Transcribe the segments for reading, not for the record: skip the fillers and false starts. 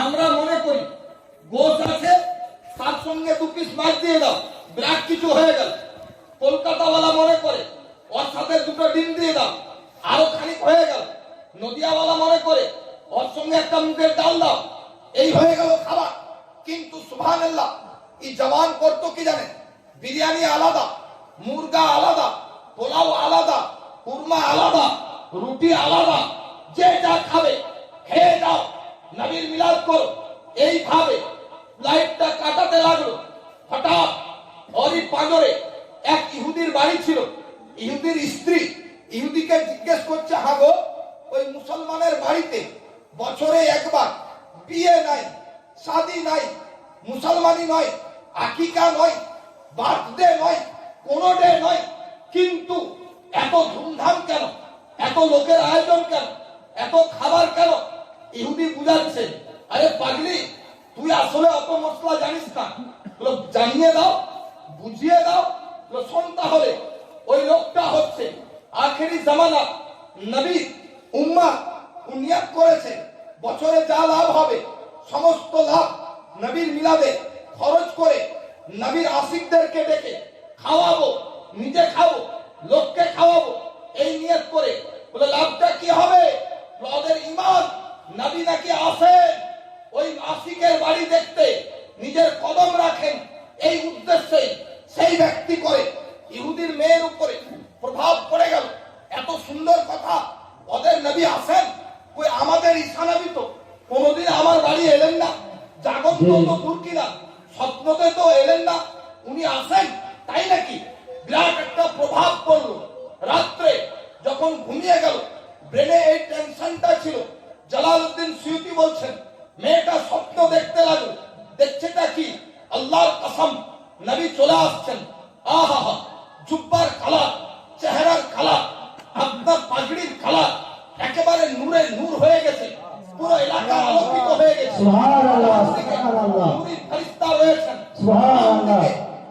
আমরা মনে করি গোশ আছে, তার সঙ্গে 2 পিস মাছ দিয়ে দাও, বিরাট কিছু হয়ে গেল। কলকাতাওয়ালা মনে করে ওর সাথে 2টো ডিম দিয়ে দাও, আরো খানিক হয়ে গেল। নদিয়াওয়ালা মনে করে ওর সঙ্গে একটা মুগের ডাল দাও, এই হয়ে গেল খাবার। কিন্তু সুবহানাল্লাহ, এই জওয়ান করতো কি জানেন? বিরিয়ানি আলাদা, মুরগা আলাদা, পোলাও আলাদা, কুরমা আলাদা, রুটি আলাদা, যে যা খাবে খেয়ে যাও, নবীর মিলাদ করো। এইভাবে লাইফটা কাটাতে লাগলো। হঠাৎ ওরই পাঁজরে এক ইহুদির বাড়ি ছিল। ইহুদির স্ত্রী ইহুদিকে জিজ্ঞেস করছে, হাগো ওই মুসলমানের বাড়িতে বছরে একবার বিয়ে নাই, শাদী নাই, মুসলমানি নয়, আকিকা নয়, বার্থডে নয়, কোনো ডে নয়, কিন্তু এত ধুমধাম কেন, এত লোকের আয়োজন কেন, এত খাবার কেন? ইহুদি বুঝাচ্ছে, আরে পাগলি, তুই আসলে অত মশলা জানিস না, জানিয়ে দাও, বুঝিয়ে দাও। শোন তাহলে, ওই লোকটা হচ্ছে আখেরি জামানা নবী উম্মাহ নিয়াত করেছে বছরে যা লাভ হবে সমস্ত লাভ নবীর মিলাদে খরচ করে নবীর আশিকদেরকে ডেকে খাওয়াবো, নিজে খাবো, লোককে খাওয়াবো, এই নিয়ত করে। বলে লাভটা কি হবে? ওদের ঈমান, নবী নাকি আসেন ওই আশিকের বাড়ি দেখতে, নিজের কদম রাখেন, এই উদ্দেশ্যে সেই ব্যক্তি করে। ইহুদির মেয়ের উপরে প্রভাব পড়ে গেল। এত সুন্দর কথা, ওদের নবী আসেন, কই আমাদের ঈসা নবী তো কোনোদিন আমার বাড়ি এলেন না, জাগন্ত তো দূর কিনা, স্বপ্নতে তো এলেন না, উনি আসেন তাই নাকি? বিরাট একটা প্রভাব পড়লো। রাত্রে যখন ঘুমিয়ে গেল, ব্রেনে এই টেনশনটা ছিল। জালালউদ্দিন সুয়ুতি বলছেন, মেয়েটা স্বপ্ন দেখতে লাগলো। দেখছেটা কি? আল্লাহর কসম, নবী চলে আসছেন। আহা, জুব্বার কালার, চেহারার কালার, আপনার পাগড়ির কালার একেবারে নূরে নূর হয়ে গেছে, পুরো এলাকা আলোকিত হয়ে গেছে। সুবহানাল্লাহ, সুবহানাল্লাহ। নূরের ফেরেশতা রয়েছেন, সুবহানাল্লাহ,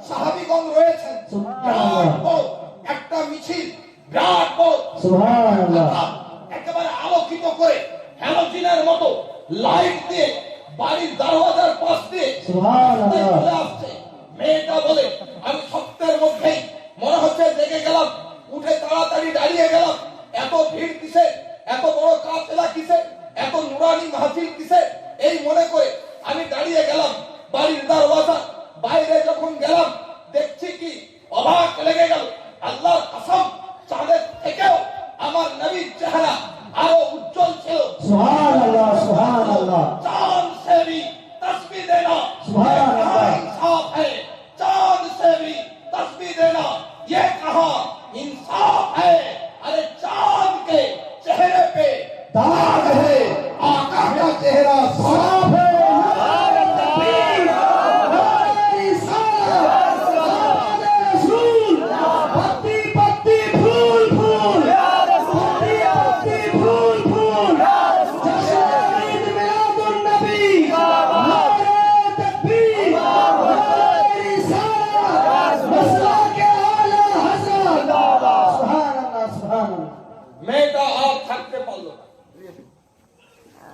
সাহাবীগণ রয়েছেন, সুবহানাল্লাহ। একটা মিছিল বিরাট বড়, সুবহানাল্লাহ, একেবারে আলোকিত করে হ্যালোজিনের মতো লাইট দিয়ে বাড়ির দরওয়াজার পাশ দিয়ে সুবহানাল্লাহ চলে আসছে। মেয়েটা বলে, আমি সত্যের মধ্যেই মনে হচ্ছে জেগে গেলাম, উঠে তাড়াতাড়ি দাঁড়িয়ে গেলাম। এত ভিড় কিসে, এত বড় কাফেলা কিসে, এত নুরানি মাহফিল কিসে, এই মনে করে আমি দাঁড়িয়ে গেলাম বাড়ির দরওয়াজা। বাইরে যখন গেলাম, দেখছি কি অবাক লেগে গেল। আল্লাহর কসম, চাঁদের থেকেও আমার নবীর চেহারা আরো উজ্জ্বল ছিল। সুবহানাল্লাহ, সুবহানাল্লাহ। চাঁদ সে भी तस्बीह देना, सुबहानअल्लाह, इंसाफ है। चांद से भी तस्बीह देना, ये कहां इंसाफ है? अरे चांद के चेहरे पे दाग है, आका का चेहरा साफ है।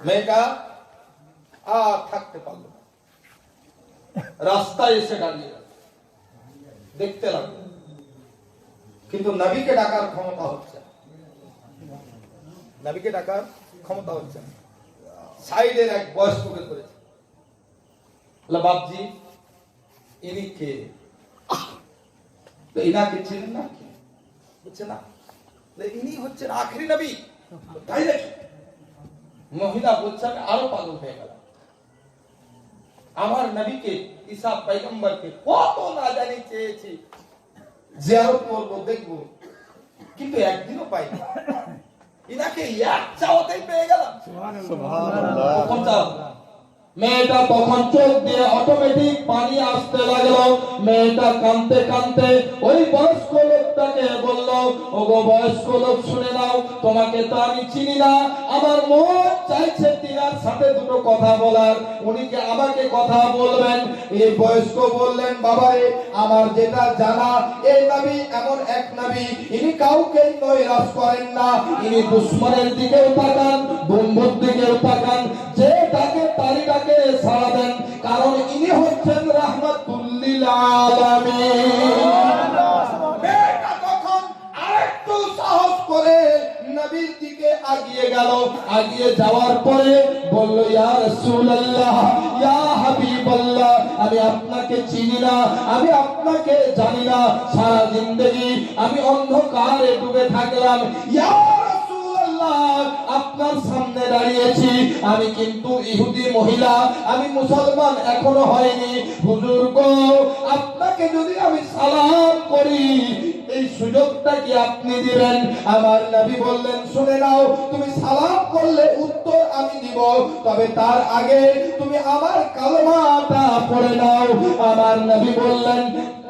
মেয়েটা আর থাকতে পারল না, রাস্তায় এসে দাঁড়িয়ে দেখতে লাগলো। কিন্তু নবীকে ডাকার ক্ষমতা হচ্ছে, নবীকে ডাকার ক্ষমতা হচ্ছে। সাইডের এক বয়স্ককে করেছে, বাপজি ইনি কে? ইনাকে চিনেন না? বুঝছে না, ইনি হচ্ছেন আখেরি নবী। তাই নাকি? মহিলা বলছে, আমি আরো পাগল হয়ে গেলাম। আমার নবীকে, ঈসা পয়গম্বরকে কত না জানি চেয়েছি, জিয়ারত করবো, দেখবো, কিন্তু একদিনও পাইনি। ইনাকে এক চাওয়াতেই পেয়ে গেলাম। সুবহানাল্লাহ। মেয়েটা তখন চোখ দিয়ে অটোমেটিক পানি আসতে লাগলো। মেয়েটা কাঁদতে কাঁদতে ওই বয়স্ক লোক লোকটাকে বলল, ওগো বয়স্ক লোক শুনে নাও, তোমাকে তো আমি চিনি না, আমার মন চাইছে তিনার সাথে দুটো কথা বলার, উনি কি আমাকে কথা বলবেন? এই বয়স্ক বললেন, বাবারে, আমার যেটা জানা, এই নবী এমন এক নবী, ইনি কাউকে নৈরাশ করেন না, ইনি দুশমনের দিকেও তাকান, বন্ধুর দিকেও তাকান, যে তাকে তারই ডাকে সাড়া দেন, কারণ ইনি হচ্ছেন রাহমাতুল লিল আলামিন। মেয়েটা তখন আরেকটু সাহস করে নবীর দিকে আগিয়ে গেল। আগিয়ে যাওয়ার পরে বলল, ইয়া রাসূলুল্লাহ, ইয়া হাবিবাল্লাহ, আমি আপনাকে চিনি না, আমি আপনাকে জানি না, সারা জিন্দেগি আমি অন্ধকারে ডুবে থাকলাম, ইয়া রাসূলুল্লাহ, আপনার সামনে দাঁড়িয়েছি, আমি কিন্তু ইহুদি মহিলা, আমি মুসলমান এখনো হয়নি, হুজুর গো, আপনাকে যদি আমি সালাম করি, এই সুযোগটা কি আপনি দিবেন? আমার নবী বললেন, শুনে নাও, তুমি সালাম করলে উত্তর আমি দিব, তবে তার আগে তুমি আমার কালেমাটা পড়ে নাও। আমার নবী বললেন,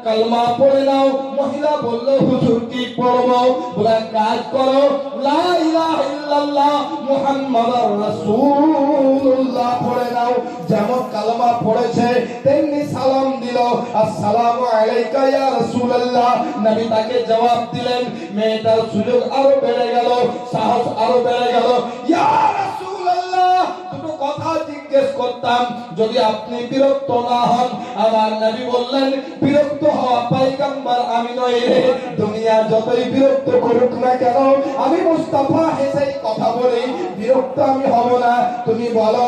কালমা পড়ে নাও। মহিলা বলল, হুজুর কি পড়বো? বলে, কাজ করো, লা ইলাহা ইল্লাল্লাহ মুহাম্মাদুর রাসূলুল্লাহ পড়ে নাও। যেমন কালমা পড়েছে তেমনি সালাম দিল, আসসালামু আলাইকা ইয়া রাসূলুল্লাহ। নবী তাকে জবাব দিলেন। মেয়েটার সুযোগ আরো বেড়ে গেল, সাহস আরো বেড়ে গেল, ইয়া রাসূলুল্লাহ, দুটো কথা জিজ্ঞেস করতাম, যদি আপনি বিরক্ত না হন। আমার নবী বললেন, বিরক্ত হওয়া পয়গম্বর আমি নই রে, দুনিয়া যতই বিরক্ত করুক না কেন, আমি মুস্তাফা হেসেই কথা বলি, বিরক্ত আমি হব না। তুমি বলো,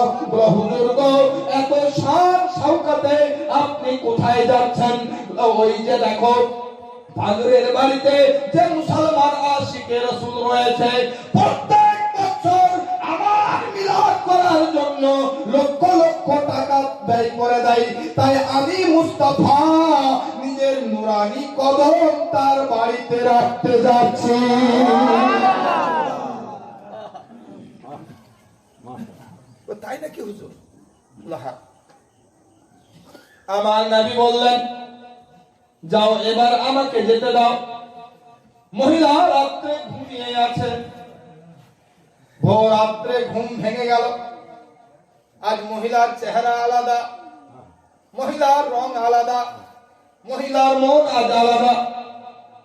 হুজুর গো, এত শান শওকতে আপনি কোথায় যাচ্ছেন? ওই যে দেখো, পাগড়ের বাড়িতে যে মুসলমান আশিকে রাসূল রয়েছে, প্রত্যেক বছর আমার মিলাদ করার জন্য লক্ষ লক্ষ টাকা ব্যয় করে দেয়, তাই আমি মুস্তাফা নিজের নুরানি কদম তার বাড়িতে রাখতে যাচ্ছি। তাই নাকি হুজুর? আমার নবী বললেন, যাও, এবার আমাকে যেতে দাও। মহিলা রাত্রে ঘুমিয়ে আছে, ভোর রাত্রে ঘুম ভেঙে গেল। আজ মহিলার চেহারা আলাদা, মহিলার রং আলাদা, মহিলার মন আজ আলাদা।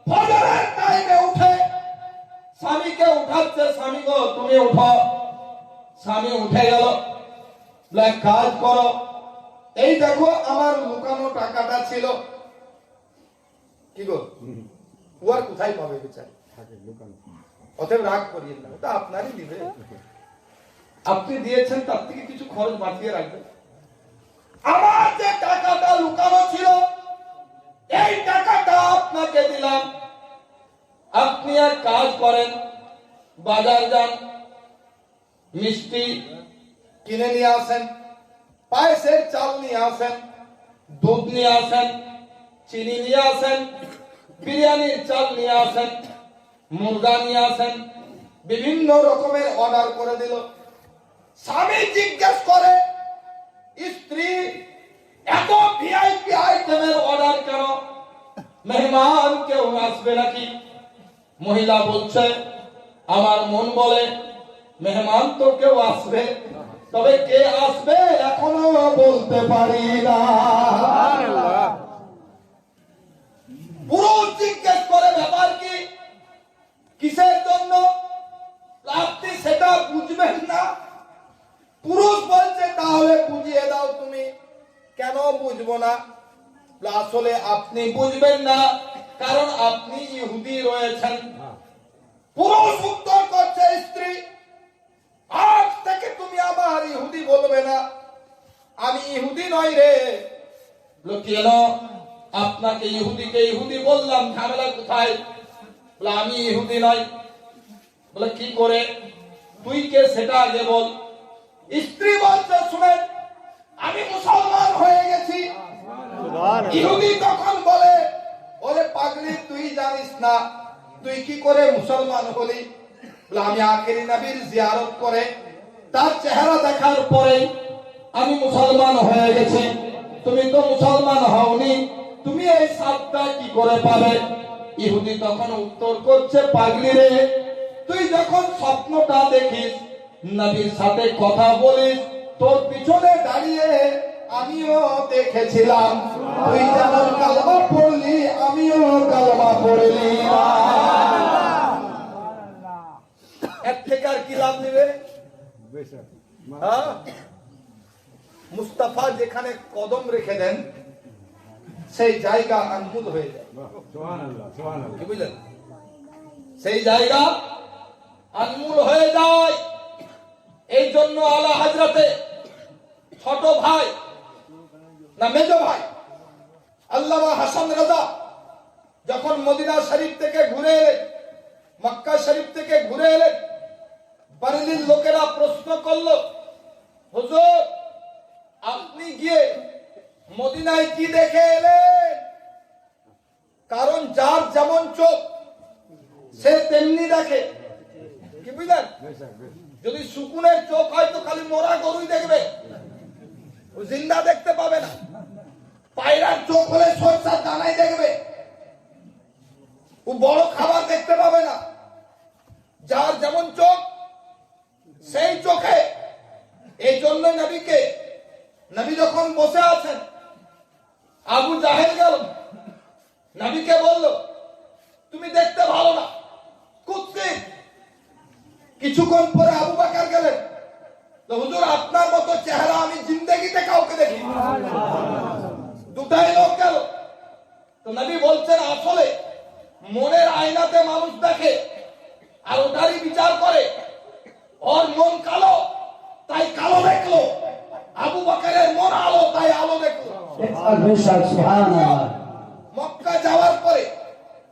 ফজরের টাইমে উঠে স্বামীকে উঠাচ্ছে, স্বামী গো তুমি উঠো। স্বামী উঠে গেল, এক কাজ করো, এই দেখো আমার লুকানো টাকাটা ছিল। কি গো, ও আর কোথায় পাবে বেচারি? অতএব রাগ করিয়েন না, ওটা আপনারই দিবে, আপনি দিয়েছেন, তার থেকে কিছু খরচ বাঁচিয়ে রাখবেন। আমার যে টাকাটা লুকানো ছিল, এই টাকাটা আপনাকে দিলাম। আপনি এক কাজ করেন, বাজার যান, মিষ্টি কিনে নিয়ে আসেন, পায়েসের চাল নিয়ে আসেন, দুধ নিয়ে আসেন, চিনি নিয়ে আসেন, বিরিয়ানির চাল নিয়ে আসেন, মুরগা নিয়ে আসেন, বিভিন্ন রকমের অর্ডার করে দিল। স্বামী জিজ্ঞেস করে, স্ত্রী এত ভিআইপি আইটেমের অর্ডার কেন? মেহমান কেউ আসবে নাকি? মহিলা বলছে, আমার মন বলে মেহমান তো কেউ আসবে, তবে কে আসবে এখনো বলতে পারি না। পুরুষ জিজ্ঞেস করে, ব্যাপার কি, কিসের জন্য? আপনি সেটা বুঝবেন না। পুরুষ বলছে, তাহলে বুঝিয়ে দাও তুমি। কেন বুঝবো না? আসলে আপনি বুঝবেন না, কারণ আপনি ইহুদি রয়েছেন। পুরুষ উত্তর করছে, স্ত্রী আজ থেকে তুমি আবার ইহুদি বলবে না, আমি ইহুদি নই রে। কেন? আপনাকে ইহুদিকে ইহুদি বললাম, ঝামেলা কোথায়? আমি ইহুদি নই। বলে, কি করে? তুই কে সেটা আগে বল। স্ত্রী বলছে, শুনেন, আমি মুসলমান হয়ে গেছি। ইহুদি তখন বলে, ওরে পাগলি, তুই জানিস না তুই কি করে মুসলমান হলি? আমি আখেরি নবীর জিয়ারত করে তার চেহারা দেখার পরে আমি মুসলমান হয়ে গেছি। তুমি তো মুসলমান হওনি, তুমি এই সাতটা কি করে পাবে? ইহুদি তখন উত্তর করছে, পাগলি রে, তুই যখন স্বপ্নটা দেখিস, নবীর সাথে কথা বলিস, তোর পিছনে দাঁড়িয়ে আমিও দেখেছিলাম, তুই যেমন কালমা পড়লি আমিও কালমা পড়লি। এর থেকে আর কি লাভ নিবে? মুস্তাফা যেখানে কদম রেখে দেন সেই জায়গা আনমুল হয়ে যায়। কি বুঝলেন? সেই জায়গা আনমুল হয়ে যায়। এই জন্য আলা হযরতে ছোট ভাই না মেজো ভাই আল্লামা হাসান রাজা যখন মদিনা শরীফ থেকে ঘুরে এলেন, মক্কা শরীফ থেকে ঘুরে এলেন, বারেলির লোকেরা প্রশ্ন করলো, হুজুর আপনি গিয়ে মদিনায় কি দেখে এলেন? কারণ যার যেমন চোখ সে তেমনি দেখে। কি বুঝলেন? যদি শুকুনের চোখ হয় তো খালি মরা গরুই দেখবে, ও জিন্দা দেখতে পাবে না। পায়রার চোখ হলে সরষার দানাই দেখবে, ও বড় খাবার দেখতে পাবে না। যার যেমন চোখ সেই চোখে। এই জন্য নবী যখন বসে আছেন, আবু জাহেল গেল নবীকে বলল, তুমি দেখতে ভালো না, কুৎসিত। কিছুক্ষণ পরে আবু বকর গেলেন, তো হুজুর আপনার মতো চেহারা আমি জিন্দেগিতে কাউকে দেখি। দুটাই লোক গেল, তো নবী বলছেন আসলে মনের আয়নাতে মানুষ দেখে আর ওটারই বিচার করে। ওর মন কালো তাই কালো দেখলো, আবু বকরের মন আলো তাই আলো দেখলো। মক্কা যাওয়ার পরে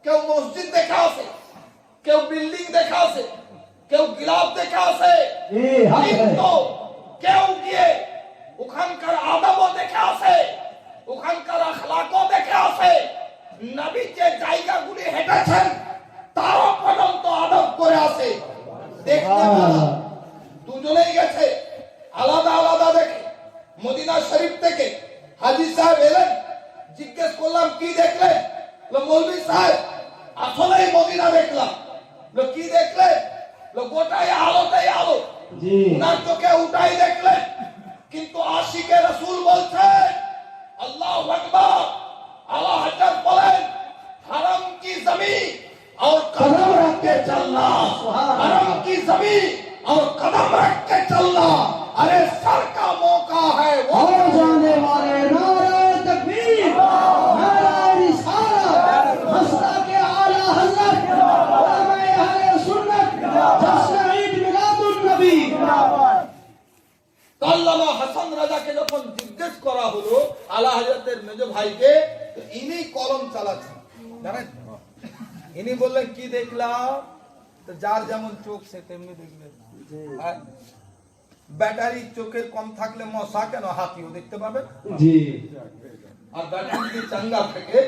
কেউ মসজিদ দেখা আছে, কেউ বিল্ডিং দেখা আছে, কেউ গিলাফ দেখা আছে, কিন্তু কেউ গিয়ে ওখানকার আদবও দেখে আসে, ওখানকার আখলাকও দেখে আসে। নবী যে জায়গাগুলি হেঁটেছেন তারও পর্যন্ত আদব করে আসে। দেখতে পারা দুজনেই গেছে আলাদা আলাদা দেখে। মদিনা শরীফ থেকে হাজী সাহেব এলেন, জিজ্ঞেস করলাম কি দেখলেন? মৌলভী সাহেব আসলেই মদিনা দেখলাম। কি দেখলেন? গোটাই আলোটাই আলো। উনার চোখে উঠাই দেখলেন, কিন্তু আশিকে রাসূল বলছেন আল্লাহু আকবার। আলা হযরত বলেন हरम की जमीन और कदम रख के चलना, हरम की जमीन और कदम रख के चलना। अरे सर का मौका है वो जाने वाले नारे तकबीर, नारा रिसालत, मसला के आला हजरत, उलमाए अहले सुन्नत, जश्न ईद मिलादुन नबी। আল্লামা হাসান রাজাকে যখন জিজ্ঞেস করা হলো আলা হযরতের মেজো ভাইকে, তো ইনি কলম চালাচ্ছেন, জানেন? ইনি বললেন কি দেখলাম? তো যার যেমন চোখ সে তেমনি দেখবে। ব্যাটারি চোখের কম থাকলে মশা কেন, হাতিও দেখতে পাবে। জি। আর ব্যাটারি যদি চাঙ্গা থাকে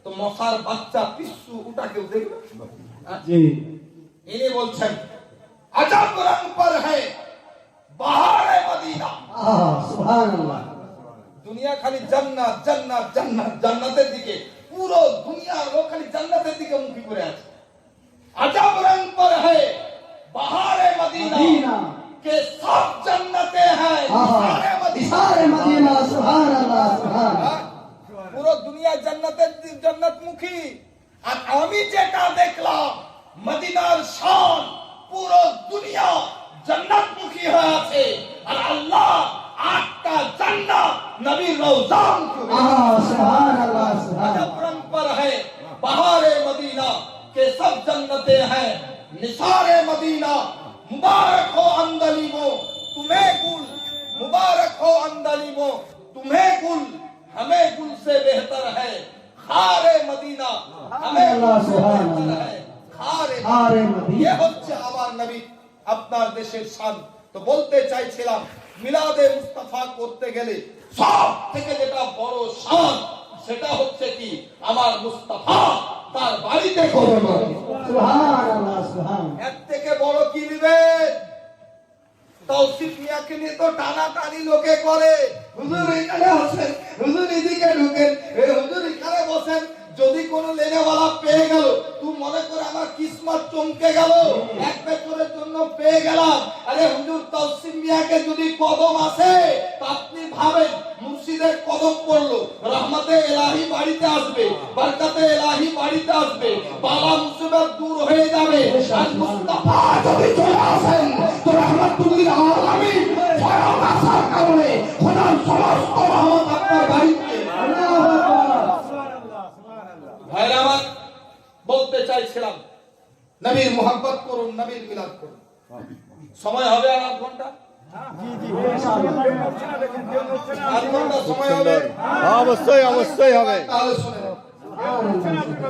তো মশার বাচ্চা পিচ্চু ওটা কেউ দেখবে। জি। ইনি বলছেন আজাব রং पर है বাহারে মদিনা। সুবহানাল্লাহ। দুনিয়া খালি জান্নাত জান্নাত জান্নাত, জান্নাতের দিকে, পুরো দুনিয়ার লোক খালি জান্নাতের দিকে মুখী করে আছে। আজাব রং पर है বাহারে মদিনা के सब जन्नते हैं निसारे मदीना। सुबहानाल्लाह सुबहानाल्लाह। পুরো দুনিয়া জান্নাতের জান্নাতমুখী। আর আমি যেটা দেখলাম মদিনার শান, পুরো দুনিয়া জান্নাতমুখী হয়ে আছে। আর আল্লাহ 8টা জান্নাত নবীর রওজা সুবহানাল্লাহ সুবহানাল্লাহ पर है बहारे मदीना के सब जन्नते हैं निसारे मदीना। मुबारक हो अंदलीमो तुम्हें गुल, मुबारक हो अंदलीमो तुम्हें गुल, हमें गुल से बेहतर है खारे मदीना, हमें गुल से बेहतर है खारे मदीना। ये হচ্ছে আমার নবী আপনার দেশের শান। তো বলতে চাইছিলাম মিলাদে মুস্তাফা করতে গেলে সব থেকে যেটা বড় শান সেটা হচ্ছে কি আমার মুস্তাফা তার বাড়িতে করবে। সুবহানাল্লাহ সুবহানাল্লাহ। এর থেকে বড় কি দিবে? তৌসিফ মিয়াকে নিয়ে তো টানাটানি লোকে করে, হুজুর এখানে বসেন, হুজুর এদিকে ঢুকেন, হুজুর এখানে বসেন। যদি কোনো লেনেওয়ালা পেয়ে গেল, তুই মনে করে আমার কিসমত চমকে গেল, এক বছরের জন্য পেয়ে গেলাম। আরে হুজুর তৌসিফ মিয়াকে যদি কদম আসে, আপনি ভাবেন মুর্শিদের কদম পড়লো, রহমতে ইলাহি বাড়িতে আসবে, বরকতে ইলাহি বাড়িতে আসবে, বালা মুসিবত দূর হয়ে যাবে। আর মুস্তাফা যদি চলে আসেন তো রহমতুল্লিল আলামিন স্বয়ং আসার কারণে খোদার সমস্ত রহমত আপনার বাড়িতে। ভাইরা আমার, বলতে চাইছিলাম নবীর মোহাব্বত করুন, নবীর মিলাদ করুন। সময় হবে আর 8 ঘন্টা? আধ ঘন্টা সময় হবে? অবশ্যই অবশ্যই হবে। তাহলে শুনে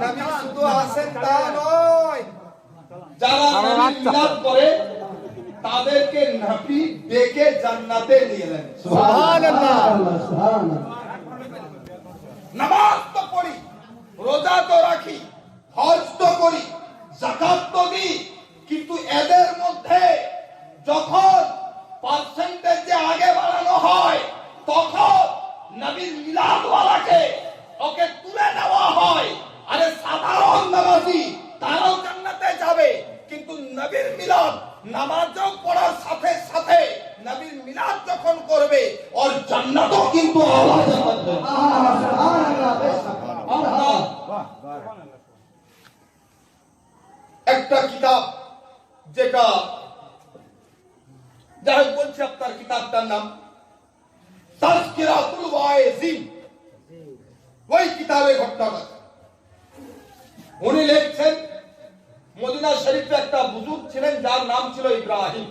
নবী শুধু আসেন তা নয়, যারা নবীর মিলাদ করে তাদেরকে নবী ডেকে জান্নাতে নিয়ে নেন। সুবহানাল্লাহ। নামাজ তো পড়ি, রোজা তো রাখি, হজ তো করি, যাকাত তো দিই, কিন্তু এদের মধ্যে যখন পার্সেন্টেজে আগে বাড়ানো হয় তখন নবীর মিলাদওয়ালাকে ওকে তুলে নেওয়া হয়। আরে সাধারণ নামাজি তারাও জান্নাতে যাবে, কিন্তু নবীর মিলাদ নামাজও পড়ার সাথে সাথে নবীর মিলাদ যখন করবে ওর জান্নাতও কিন্তু আল্লাহ জান্নাত দেবে। সুবহানাল্লাহ। একটা কিতাব যেটা যাই বলছি, আপনার কিতাবটার নাম তাজকিরাতুল ওয়াইজিন। ওই কিতাবে ঘটনাটা উনি লিখছেন, মদিনা শরীফে একটা বুজুর্গ ছিলেন যার নাম ছিল ইব্রাহিম।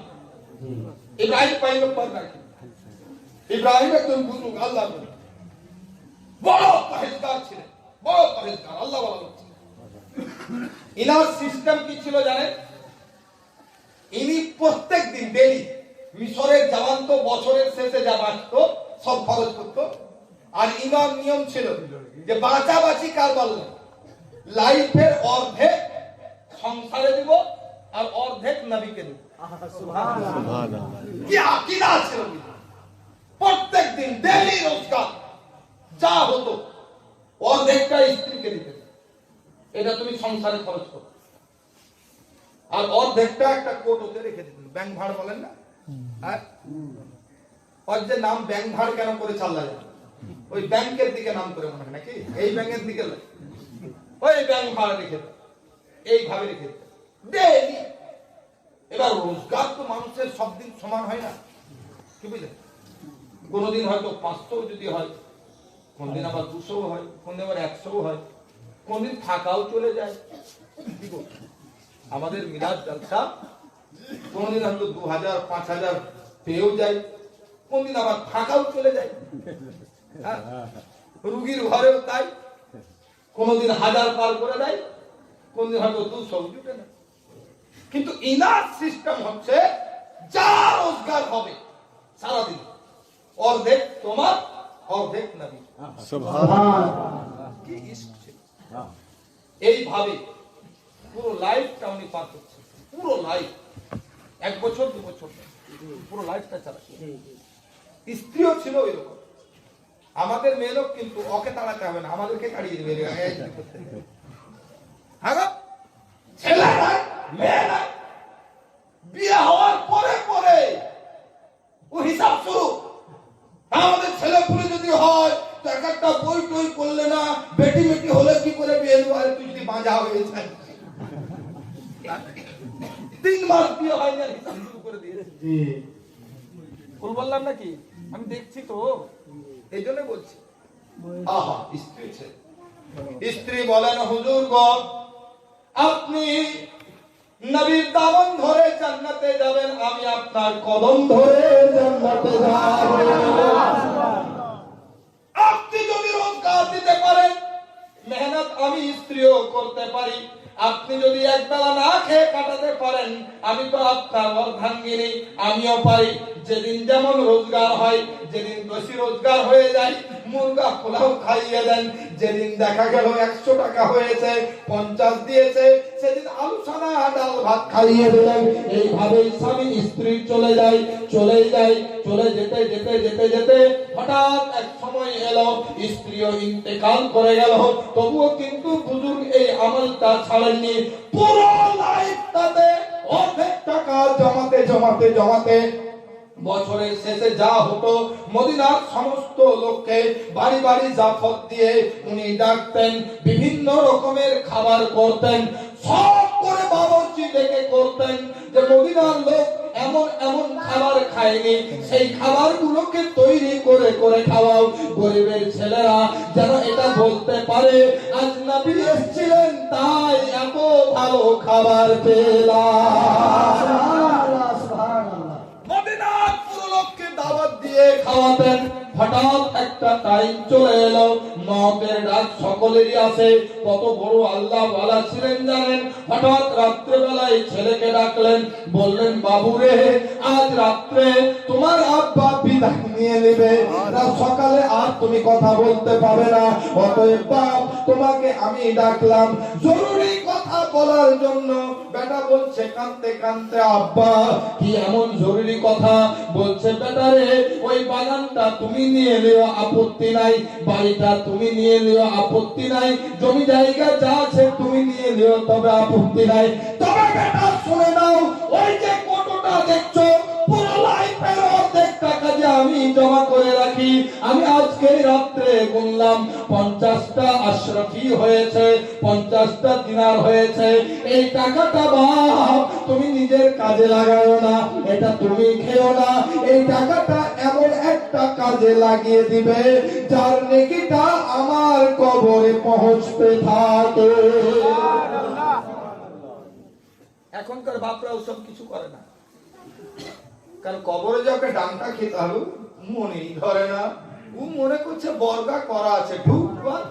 ইব্রাহিম পয়গম্বর নাকি? ইব্রাহিম একজন বুজুর্গ, আল্লাহ বড় পরহেজগার ছিলেন, বড় পরহেজগার, আল্লাহ বলা লোক ছিলেন। ইনার সিস্টেম কি ছিল জানেন? ইনি প্রত্যেক দিন ডেইলি মিশরের জওয়ান তো বছরের শেষে যা বাঁচত সব খরচ করতো। আর ইমাম নিয়ম ছিল যে বাঁচাবাঁচি কারবার লাইফের অর্ধেক সংসারে দিব আর অর্ধেক নবীকে দিব। সুবহানাল্লাহ। কি আকীদা ছিল! প্রত্যেক দিন ডেইলি রোজগার যা হতো অর্ধেকটা স্ত্রীকে দিতে, এটা তুমি সংসারে খরচ করো, আর অর্ধেকটা একটা কোটোতে রেখে দিতেন। ব্যাংক ভাড় বলেন না? ওর যে নাম ব্যাংক ভাড় কেন করে চাল্লা যায়? ওই ব্যাংকের দিকে নাম করে মনে হয় নাকি? এই ব্যাংকের দিকে ওই ব্যাংক ভাড়া রেখে দেয়, এইভাবে রেখে দেয় ডেইলি। এবার রোজগার তো মানুষের সব দিন সমান হয় না, কি বুঝলেন? কোনদিন হয়তো 500 যদি হয়, কোনদিন আবার 200 হয়, কোনদিন আবার 100 হয়, কোনদিন থাকাও চলে যায়। আমাদের মিলাদ জলসা কোনদিন হয়তো 2000 5000 পেয়েও যায়, কোনদিন আবার থাকাও চলে যায়। রুগীর ঘরেও তাই, কোনদিন 1000 পার করে দেয়, কোনদিন হয়তো 200 জুটে না। কিন্তু ইনার সিস্টেম হচ্ছে যা রোজগার হবে সারাদিন অর্ধেক তোমার অর্ধেক নবী। কি ইশক ছিল! এইভাবে পুরো লাইফটা উনি পার করছেন, পুরো লাইফ, 1 বছর 2 বছর, পুরো লাইফটা চালাচ্ছে। স্ত্রীও ছিল এরকম। আমাদের মেয়ে লোক কিন্তু ওকে তাড়াতে হবে না, আমাদেরকে তাড়িয়ে দেবে। হ্যাঁ, ছেলে নাই মেয়ে নাই, বিয়ে হওয়ার পরে পরে ও হিসাব শুরু। আমাদের ছেলে পুলে যদি হয় তো একটা বই টই করলে না, বেটি বেটি হলে কি করে বিয়ে দেবো? আর তুই যদি বাঁধা হয়ে যায় 3 মাস বিয়ে হয় না, হিসাব শুরু করে দিয়েছে। ভুল বললাম নাকি? আমি দেখছি তো, এই জন্য বলছি। আহা, স্ত্রী ছেলে, স্ত্রী বলেন হুজুর গো, আপনি নবীর দামন ধরে জান্নাতে যাবেন, আমি আপনার কদম ধরে জান্নাতে যাব। আপনি যদি রোজগার দিতে পারেন, মেহনত আমি স্ত্রীও করতে পারি। আপনি যদি একবেলা না খেয়ে কাটাতে পারেন, আমি তো আপনার অর্ধাঙ্গিনী, আমিও পারি। যেদিন যেমন রোজগার হয় হয়, যেদিন বেশি রোজগার হয়ে যায় মুরগা পোলাও খাইয়ে দেন, যেদিন দেখা গেল 100 টাকা হয়েছে 50 দিয়েছে সেদিন আলু সানা ডাল ভাত খাইয়ে দিলেন। এইভাবেই স্বামী স্ত্রী চলে যেতে যেতে যেতে যেতে হঠাৎ এক সময় এলো স্ত্রীও ইন্তেকাল করে গেল, তবুও কিন্তু বুজুর্গ এই আমলটা ছাড়েননি। পুরো লাইফটাতে অর্ধেক টাকা জমাতে জমাতে জমাতে বছরের শেষে যা হতো মদিনার সমস্ত লোককে বাড়ি বাড়ি জাফত দিয়ে উনি ডাকতেন, বিভিন্ন রকমের খাবার করতেন, সব করে বাবুর্চি ডেকে করতেন যে মদিনার লোক এমন এমন খাবার খায়নি, সেই খাবারগুলোকে তৈরি করে করে খাওয়াও। গরিবের ছেলেরা যেন এটা বলতে পারে আজ নবী এসেছিলেন তাই এত ভালো খাবার পেলাম। মদিনার পুরো লোককে দাওয়াত দিয়ে খাওয়াতেন। হঠাৎ একটা টাইম চলে এলো, মতের ডাক সকলেরই আসে, কত বড় আল্লাহ ওয়ালা ছিলেন জানেন। হঠাৎ রাত্রে বেলায় ছেলেকে ডাকলেন, বললেন বাবু রে আজ রাত্রে তোমার আব্বা বিদায় নিয়ে নেবে, সকালে আর তুমি কথা বলতে পাবে না, অতএব বাপ তোমাকে আমি ডাকলাম জরুরি কথা বলার জন্য। বেটা বলছে কাঁদতে কাঁদতে, আব্বা কি এমন জরুরি কথা? বলছে বেটা রে ওই বাগানটা তুমি নিয়ে নিও আপত্তি নাই, বাড়িটা তুমি নিয়ে নিও আপত্তি নাই, জমি জায়গা যা আছে তুমি নিয়ে নিও তবে আপত্তি নাই, তবে বেটা শুনে নাও ওই যে কতটা দেখছো পুরো লাইফের অর্ধেক টাকা যে আমি জমা করে রাখি, আমি আজকে রাত্রে গুনলাম 50টা আশরাফি হয়েছে, 50টা দিনার হয়েছে। এই টাকাটা বাপ তুমি নিজের কাজে লাগাও না, এটা তুমি খেও না, এই টাকাটা এমন একটা কাজে লাগিয়ে দিবে যার নেকিটা আমার কবরে পৌঁছতে থাকে। এখনকার বাপরা ওসব কিছু করে না, কারণ কবরে যাকে ডানটা খেতে হবে মনেই ধরে না, ও মনে করছে বর্গা করা আছে ঢুকবার।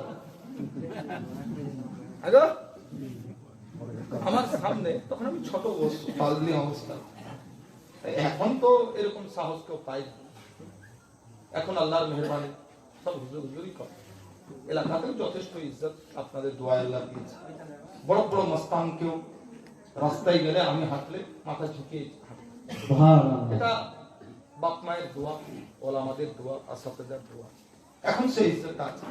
আমার সামনে তখন আমি ছোট বস্তু পাল্লি অবস্থা, এখন তো এরকম সাহস কেউ পাই না, এখন আল্লাহর মেহরবানি সব হুজুর হুজুরই করে। এলাকাতেও যথেষ্ট ইজ্জত আপনাদের দোয়া আল্লাহ দিয়েছে। বড় বড় মস্তান কেউ রাস্তায় গেলে আমি হাঁটলে মাথা ঝুঁকিয়ে এটা বাপ মায়ের দোয়া, ওলামাদের দোয়া, আসাতেদার দোয়া, এখন সেই ইজ্জতটা আছে।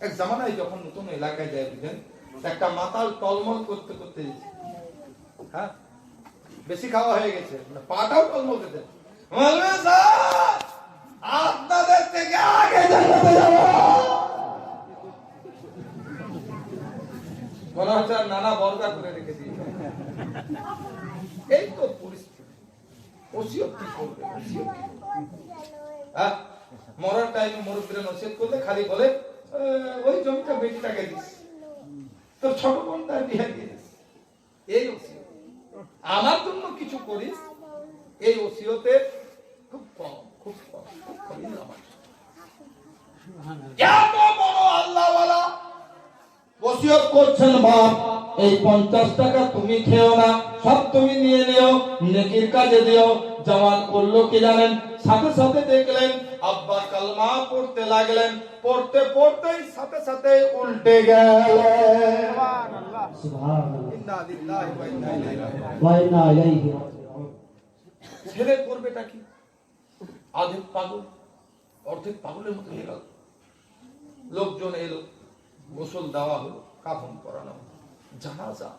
এক জামানায় যখন নতুন এলাকায় যায় বুঝলেন, একটা মাতাল টলমল করতে করতে হ্যাঁ বেশি খাওয়া হয়ে গেছে, পাটাও টলমল করতে, আপনাদের থেকে আগে জানাতে যাব মনে হচ্ছে নানা বর্গা করে রেখে দিয়েছে। এই তো পরিস্থিতি, ওসিয়ত কি করবে? মরার টাইমে মুরব্বীরা নসিহত করলে খালি বলে ওই জমিটা বেটিটাকে দিস, তোর ছোট বোন তার বিয়ে দিয়ে দিস, এই ওসিয়ত। আমার জন্য কিছু করিস, এই ওসিয়তে খুব কম, খুব কম, খুব কম। এত বড় আল্লাহওয়ালা ওসিয়ত করছেন, বাপ এই 50 টাকা তুমি খেও না, সব তুমি নিয়ে নিও, নেকির কাজে দিও। জওয়ান করলো কি জানেন? সাথে সাথে দেখলেন আব্বা কালমা পড়তে লাগলেন, পড়তে পড়তেই সাথে সাথে উল্টে গেলেন। সুবহানাল্লাহ, সুবহানাল্লাহ, ইন্না লিল্লাহি ওয়া ইন্না ইলাইহি রাজিউন। ছেলে করবেটা কি? অর্ধেক পাগল, অর্ধেক পাগলের মতো হয়ে গেল। লোকজন এলো, গোসল দেওয়া হলো, কাফন পরানো হলো, জানাজা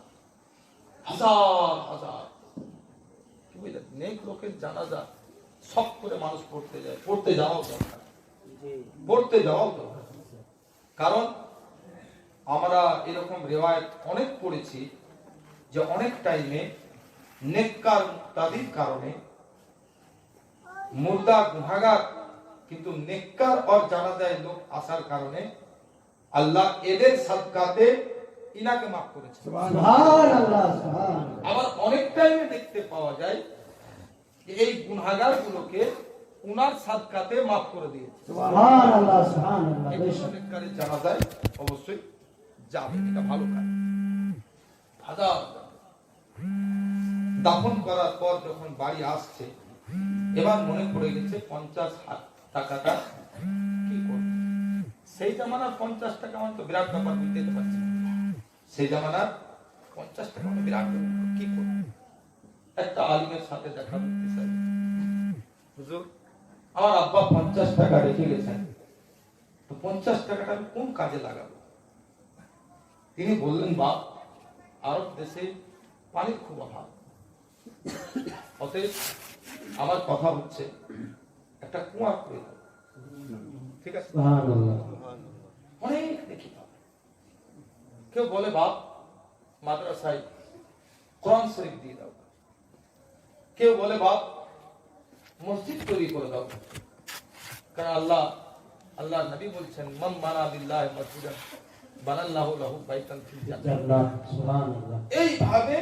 হাজার হাজার, কি বুঝলেন? নেক লোকের জানাজা শখ করে মানুষ পড়তে যায়, পড়তে যাওয়াও দরকার, পড়তে যাওয়াও দরকার। কারণ আমরা এরকম রিওয়ায়াত অনেক পড়েছি যে অনেক টাইমে নেককার মুক্তাদির কারণে মুর্দা গুনাহগার কিন্তু নেককার আর জানাজায় লোক আসার কারণে আল্লাহ এদের সাদকাতে ইনাকে মাফ করেছে। সুবহানাল্লাহ, সুবহানাল্লাহ। আবার অনেক টাইমে দেখতে পাওয়া যায় যে এই গুনাহগার গুলোকে উনার সাদকাতে মাফ করে দিয়েছে। সুবহানাল্লাহ, সুবহানাল্লাহ। নেককারের জানাজায় অবশ্যই যাবে, এটা ভালো কাজ। দাফন করার পর যখন বাড়ি আসছে এবার মনে পড়ে গেছে 50 টাকাটা কি করব। সেই জামানার 50 টাকা আমার তো বিরাট ব্যাপার, বুঝতে পারছি না। সেই জামানার 50 টাকা মানে বিরাট ব্যাপার, কি করব। একটা আলিমের সাথে দেখা করতে চাই। হুজুর, আমার আব্বা 50 টাকা রেখে গেছেন, তো 50 টাকাটা আমি কোন কাজে লাগাবো? তিনি বললেন, বাপ, আরব দেশে পানির খুব অভাব, অতএব আমার কথা হচ্ছে একটা কুয়া করে দাও। ঠিক আছে, অনেক দেখি পাবে। কেউ বলে, বাপ, মাদ্রাসায় কোরআন শরীফ দিয়ে দাও। কেউ বলে, বাপ, মসজিদ তৈরি করে দাও। কারণ আল্লাহ নবী বলছেন, মান বানা লিল্লাহি মসজিদান বানাল্লাহু লাহু বাইতান ফিল জান্নাহ। সুবহানাল্লাহ। এইভাবে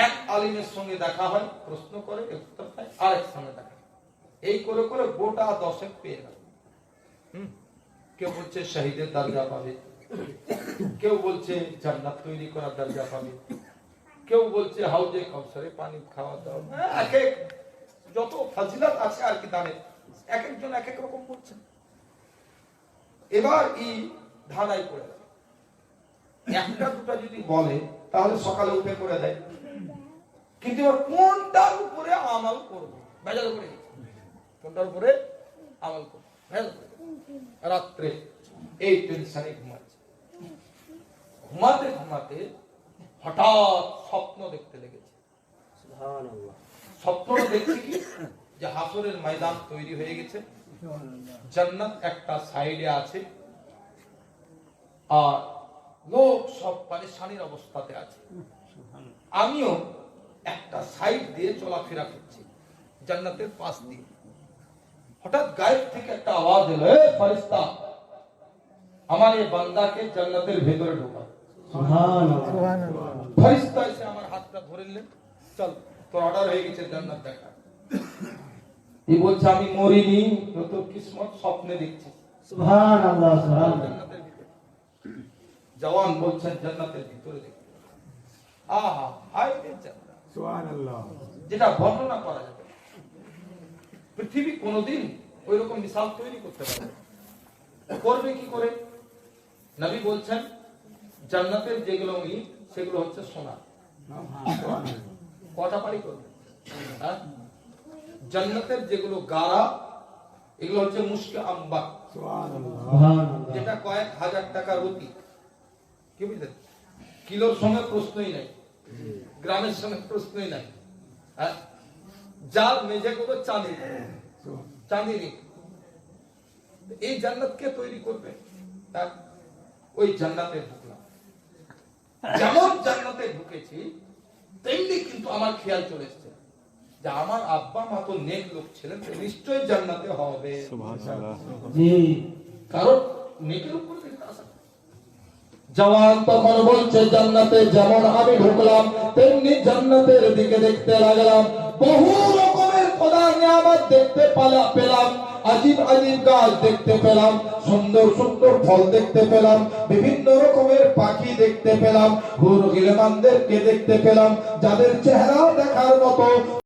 এক আলিমের সঙ্গে দেখা হয়, প্রশ্ন করে, উত্তর পায়, আরেক সঙ্গে দেখা, এই করে করে গোটা 10 পেয়ে গেল। কেউ বলছে শহীদের দরজা পাবে, কেউ বলছে জান্নাত তৈরি করার দরজা পাবে, কেউ বলছে হাউজে কাউসারে পানি খাওয়া দাওয়া, এক এক যত ফজিলত আছে আর কি দানে, এক একজন এক এক রকম বলছে। এবার এই ধাঁধায় পড়ে গেল। একটা দুটা যদি বলে তাহলে সকালে উঠে করে দেয়, কিন্তু এবার কোনটার উপরে আমল করবে ভেজাল করে গেছে। কোনটার উপরে আমল করবে ভেজাল করে গেছে। রাত্রে এই টেনশনে ঘুমাচ্ছে, ঘুমাতে ঘুমাতে হঠাৎ স্বপ্ন দেখতে লেগেছে। স্বপ্ন দেখছি কি, যে হাসরের ময়দান তৈরি হয়ে গেছে, জান্নাত একটা সাইডে আছে, আর লোক সব পারেশানির অবস্থাতে আছে। আমিও একটা সাইড দিয়ে চলাফেরা করছি জান্নাতের পাশ দিয়ে। হঠাৎ গায়েব থেকে একটা আওয়াজ এলো, এ ফেরেশতা, আমার এই বান্দাকে জান্নাতের ভেতরে ঢোকাও। সুবহানাল্লাহ। ফেরেশতা এসে আমার হাতটা ধরে নিলেন, চল, তোর অর্ডার হয়ে গেছে জান্নাত দেখা। এই বলছে, আমি মরিনি, তোর কিসমত স্বপ্নে দেখছি। সুবহানাল্লাহ, সুবহানাল্লাহ। জওয়ান বলছেন জান্নাতের ভিতরে দেখতে। আহা, হায় রে জান্নাত, সুবহানাল্লাহ, যেটা বর্ণনা করা যাবে। পৃথিবী কোনোদিন ওইরকম মিসাল তৈরি করতে পারবে, করবে কি করে? নবী বলছেন, জান্নাতের যেগুলো ইট সেগুলো হচ্ছে সোনা। কটা পারি করবে? জান্নাতের যেগুলো গাড়া এগুলো হচ্ছে মুশকে আম্বা, যেটা কয়েক হাজার টাকা রুটি। কি বুঝলেন? কিলোর সঙ্গে প্রশ্নই নাই, গ্রামের সঙ্গে প্রশ্নই নাই। যার মেঝে করবে চাঁদির। এই জান্নাত কে তৈরি করবে? ওই জান্নাতে ঢুকলাম, যেমন জান্নাতে ঢুকেছি তেমনি কিন্তু আমার খেয়াল চলে এসেছে যে আমার আব্বা মা তো নেক লোক ছিলেন, নিশ্চয়ই জান্নাতে হবে। কারণ নেকের উপর জওয়ান তখন বলছে, জান্নাতে যেমন আমি ঢুকলাম তেমনি জান্নাতের দিকে দেখতে লাগলাম। বহু রকমের খোদার নিয়ামত দেখতে পেলাম, আজীব আজীব গাছ দেখতে পেলাম, সুন্দর সুন্দর ফল দেখতে পেলাম, বিভিন্ন রকমের পাখি দেখতে পেলাম, হুর গিলমানদেরকে দেখতে পেলাম, যাদের চেহারা দেখার মতো।